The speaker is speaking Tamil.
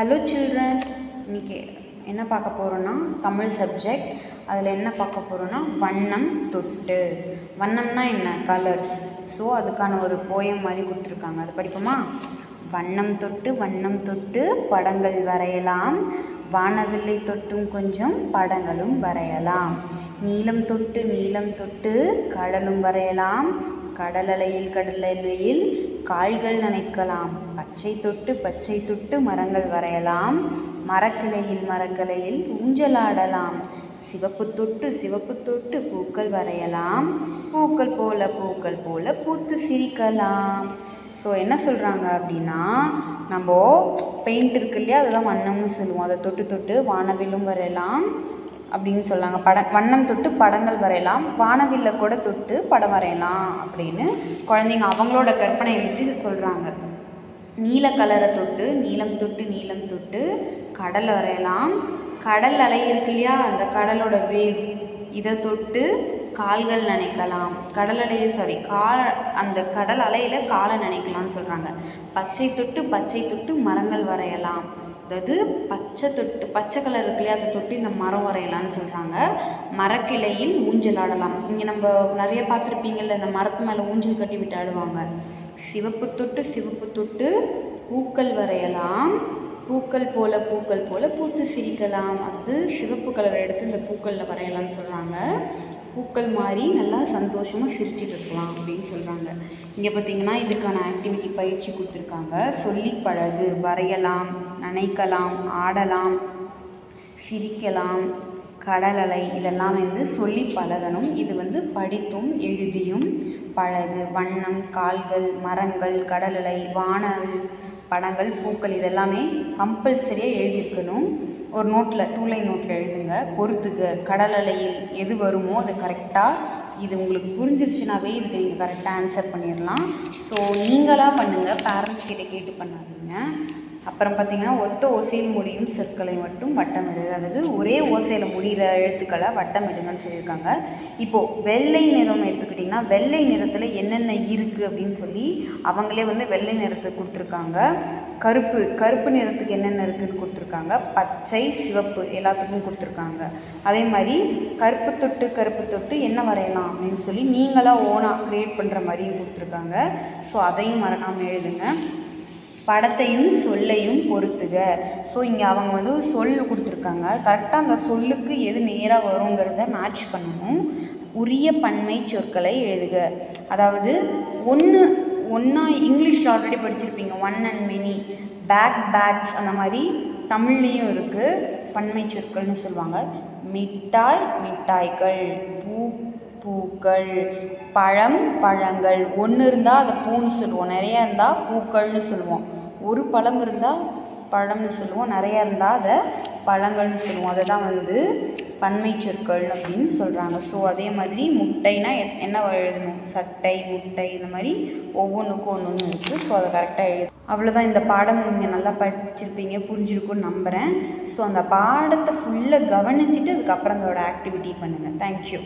ஹலோ சில்ட்ரன், இன்றைக்கி என்ன பார்க்க போகிறோன்னா தமிழ் சப்ஜெக்ட். அதில் என்ன பார்க்க போகிறோன்னா வண்ணம் தொட்டு. வண்ணம்னா என்ன? கலர்ஸ். ஸோ அதுக்கான ஒரு போயம் மாதிரி கொடுத்துருக்காங்க, அது படிப்போமா? வண்ணம் தொட்டு படங்கள் வரையலாம், வானவில்லை தொட்டும் கொஞ்சம் படங்களும் வரையலாம். நீலம் தொட்டு கடலும் வரையலாம், கடலலையில் கால்கள் நனைக்கலாம். பச்சை தொட்டு மரங்கள் வரையலாம், மரக்கிளையில் ஊஞ்சலாடலாம். சிவப்பு தொட்டு பூக்கள் வரையலாம், பூக்கள் போல பூத்து சிரிக்கலாம். ஸோ என்ன சொல்கிறாங்க அப்படின்னா, நம்ம பெயிண்ட் இருக்கு இல்லையா, அதுதான் வண்ணம்னு சொல்லுவோம். அதை தொட்டு வானவில்லும் வரையலாம் அப்படின்னு சொல்லாங்க. வண்ணம் தொட்டு படங்கள் வரையலாம், வானவில்லை கூட தொட்டு படம் வரையலாம் அப்படின்னு குழந்தைங்க அவங்களோட கற்பனை எழுதி இதை சொல்கிறாங்க. நீல கலரை நீலம் தொட்டு கடல் வரையலாம், கடல் அலை இருக்கு இல்லையா, அந்த கடலோட வேவ், இதை தொட்டு கால்கள் நனைக்கலாம். அந்த கடல் அலையில் காலை நனைக்கலாம்னு சொல்கிறாங்க. பச்சை தொட்டு மரங்கள் வரையலாம், அதாவது பச்சை கலர் இருக்கு இல்லையா, அதை தொட்டு இந்த மரம் வரையலாம்னு சொல்கிறாங்க. மரக்கிளையில் ஊஞ்சலாடலாம். இங்கே நம்ம நிறைய பார்த்துருப்பீங்கள்ல, இந்த மரத்து மேலே ஊஞ்சல் கட்டி விட்டு ஆடுவாங்க. சிவப்பு தொட்டு பூக்கள் வரையலாம், பூக்கள் போல பூத்து சிரிக்கலாம். அது சிவப்பு கலரை எடுத்து இந்த பூக்களில் வரையலாம்னு சொல்கிறாங்க. பூக்கள் மாதிரி நல்லா சந்தோஷமாக சிரிச்சுட்டு இருக்கலாம் அப்படின்னு சொல்கிறாங்க. இங்கே பார்த்திங்கன்னா இதுக்கான ஆக்டிவிட்டி பயிற்சி கொடுத்துருக்காங்க. சொல்லி பழகு, வரையலாம், நனைக்கலாம், ஆடலாம், சிரிக்கலாம், கடல் அலை, இதெல்லாம் சொல்லி பழகணும். இது படித்தும் எழுதியும் பழகு. வண்ணம், கால்கள், மரங்கள், கடல் அலை, வானவில், படங்கள், பூக்கள், இதெல்லாமே கம்பல்சரியாக எழுதியிருக்கணும். ஒரு நோட்டில் 2 லைன் நோட்டில் எழுதுங்க. பொறுத்துக்க, கடல் அலையில் எது வருமோ அது கரெக்டாக, இது உங்களுக்கு புரிஞ்சிருச்சுனாவே இதுக்கு நீங்கள் கரெக்டாக ஆன்சர் பண்ணிடலாம். ஸோ நீங்களாக பண்ணுங்கள், பேரண்ட்ஸ் கிட்டே கேட்டு பண்ணாதீங்க. அப்புறம் பார்த்திங்கன்னா ஒத்த ஓசையில் முடியும் சொற்களை மட்டும் வட்டமிடு, அதாவது ஒரே ஓசையில் முடிகிற எழுத்துக்களை வட்டமிடுங்கன்னு சொல்லியிருக்காங்க. இப்போது வெள்ளை நிறம் எடுத்துக்கிட்டிங்கன்னா, வெள்ளை நிறத்தில் என்னென்ன இருக்குது அப்படின்னு சொல்லி அவங்களே வெள்ளை நிறத்தை கொடுத்துருக்காங்க. கருப்பு நிறத்துக்கு என்னென்ன இருக்குதுன்னு கொடுத்துருக்காங்க. பச்சை, சிவப்பு எல்லாத்துக்கும் கொடுத்துருக்காங்க. அதே மாதிரி கருப்பு தொட்டு என்ன வரையலாம் அப்படின்னு சொல்லி நீங்களாக ஓனாக க்ரியேட் பண்ணுற மாதிரியும் கொடுத்துருக்காங்க. ஸோ அதையும் மறக்காமல் எழுதுங்க. படத்தையும் சொல்லையும் பொறுத்துக. ஸோ இங்கே அவங்க சொல் கொடுத்துருக்காங்க. கரெக்டாக அந்த சொல்லுக்கு எது நேராக வருங்கிறத மேட்ச் பண்ணணும். உரிய பன்மை சொற்களை எழுதுக. அதாவது ஒன்றா இங்கிலீஷில் ஆல்ரெடி படிச்சிருப்பீங்க, ஒன் அண்ட் மெனி, பேக்ஸ், அந்த மாதிரி தமிழ்லேயும் இருக்குது பன்மை சொற்கள்னு சொல்லுவாங்க. மிட்டாய்கள், பூக்கள், பழங்கள். ஒன்று இருந்தால் அதை பூன்னு சொல்லுவோம், நிறையா இருந்தால் பூக்கள்னு சொல்லுவோம். ஒரு பழம் இருந்தால் பழம்னு சொல்லுவோம், நிறையா இருந்தால் அதை பழங்கள்னு சொல்லுவோம். அதை தான் பன்மை சொற்கள் அப்படின்னு சொல்கிறாங்க. ஸோ அதே மாதிரி முட்டைனா என்ன எழுதணும்? சட்டை, முட்டை, இந்த மாதிரி ஒவ்வொன்றுக்கும் ஒன்று இருக்குது. ஸோ அதை கரெக்டாக எழுது. அவ்வளோதான். இந்த பாடம் நீங்கள் நல்லா படிச்சிருப்பீங்க, புரிஞ்சிருக்குன்னு நம்புகிறேன். ஸோ அந்த பாடத்தை ஃபுல்லாக கவனிச்சுட்டு அதுக்கப்புறம் அதோட ஆக்டிவிட்டி பண்ணுங்கள். தேங்க்யூ.